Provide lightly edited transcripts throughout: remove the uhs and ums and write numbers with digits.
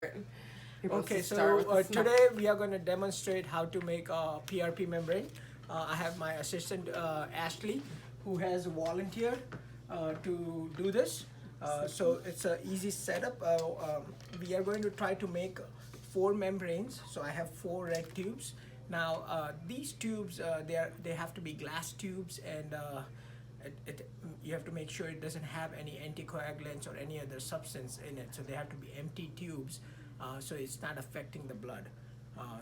Okay, so today we are going to demonstrate how to make a PRP membrane. I have my assistant Ashley, who has volunteered to do this. So it's an easy setup. We are going to try to make 4 membranes. So I have 4 red tubes. Now these tubes, they have to be glass tubes, and you have to make sure it doesn't have any anticoagulants or any other substance in it. So they have to be empty tubes, so it's not affecting the blood.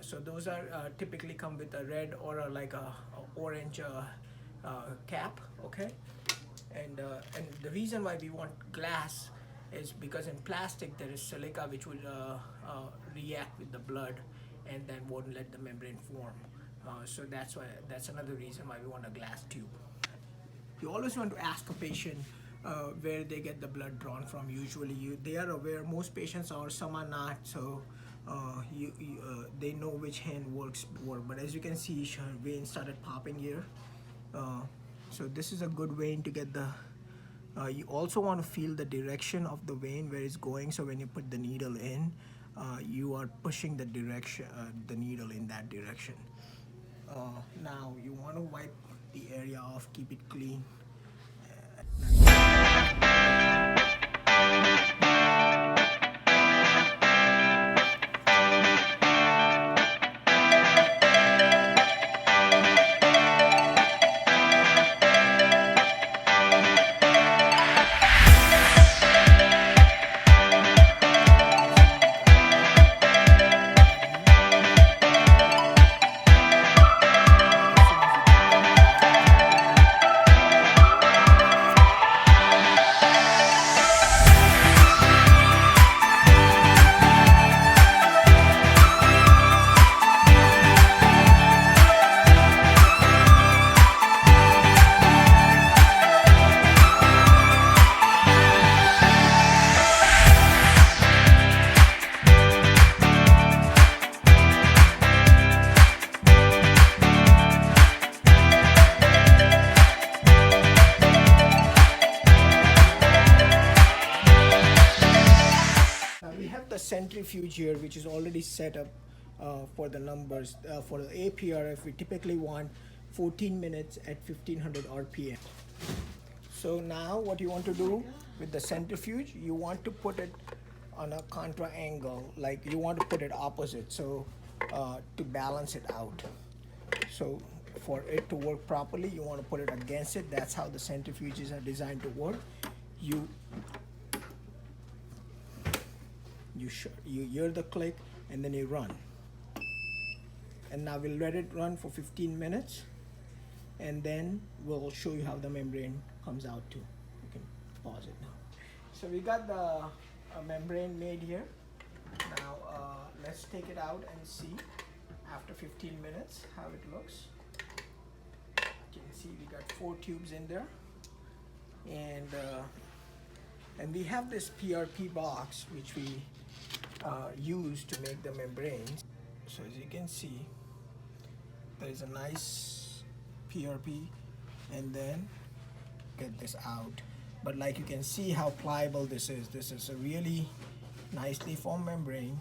So those are typically come with a red or a orange cap, okay? And the reason why we want glass is because in plastic there is silica which will react with the blood and then won't let the membrane form. So that's another reason why we want a glass tube. You always want to ask a patient where they get the blood drawn from. Usually they are aware, most patients are, some are not, so they know which hand works more. But as you can see, her vein started popping here. So this is a good vein to get the, you also want to feel the direction of the vein where it's going, so when you put the needle in, you are pushing the direction, the needle in that direction. Now you want to wipe the area off, keep it clean. We have the centrifuge here, which is already set up for the numbers. For the A-PRF, we typically want 14 minutes at 1500 RPM. So now what you want to do with the centrifuge, you want to put it on a contra angle, like you want to put it opposite, so to balance it out. So for it to work properly, you want to put it against it. That's how the centrifuges are designed to work. You hear the click and then you run. And now we'll let it run for 15 minutes and then we'll show you how the membrane comes out too. You can pause it now. So we got the membrane made here. Now let's take it out and see after 15 minutes how it looks. You can see we got 4 tubes in there, and we have this PRP box which we use to make the membranes. So as you can see, there is a nice PRP, and then get this out. But like you can see how pliable this is. This is a really nicely formed membrane.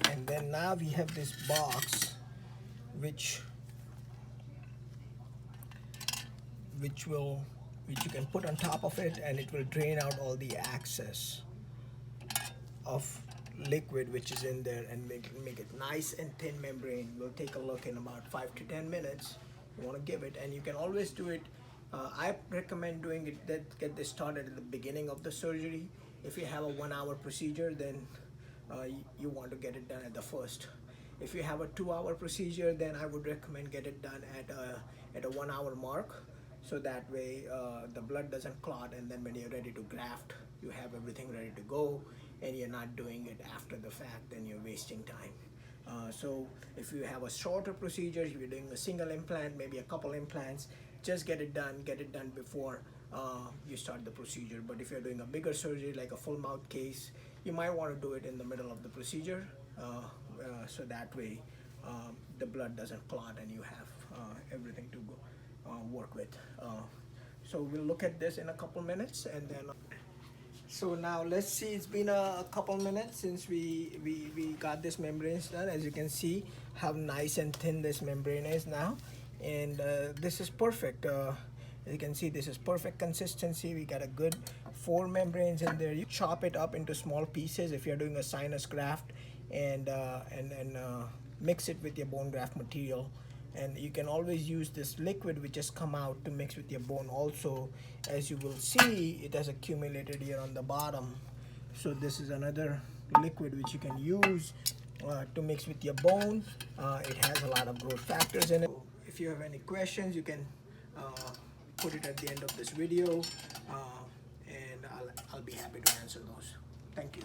And then now we have this box which you can put on top of it, and it will drain out all the excess of liquid which is in there and make it nice and thin membrane. We'll take a look in about 5 to 10 minutes. You want to give it, and you can always do it. I recommend doing it, get this started at the beginning of the surgery. If you have a 1-hour procedure, then you want to get it done at the first. If you have a 2-hour procedure, then I would recommend get it done at a 1-hour mark, so that way the blood doesn't clot, and then when you're ready to graft, you have everything ready to go, and you're not doing it after the fact, then you're wasting time. So if you have a shorter procedure, if you're doing a single implant, maybe a couple implants, just get it done before you start the procedure. But if you're doing a bigger surgery like a full mouth case, you might want to do it in the middle of the procedure, so that way the blood doesn't clot and you have everything to go work with. So we'll look at this in a couple minutes, and then so now let's see, it's been a couple minutes since we got this membranes done. As you can see how nice and thin this membrane is now, and this is perfect. As you can see, this is perfect consistency. We got a good 4 membranes in there. You chop it up into small pieces if you're doing a sinus graft, and mix it with your bone graft material. And you can always use this liquid which has come out to mix with your bone also. As you will see, it has accumulated here on the bottom. So this is another liquid which you can use to mix with your bone. It has a lot of growth factors in it. If you have any questions, you can put it at the end of this video, and I'll be happy to answer those. Thank you.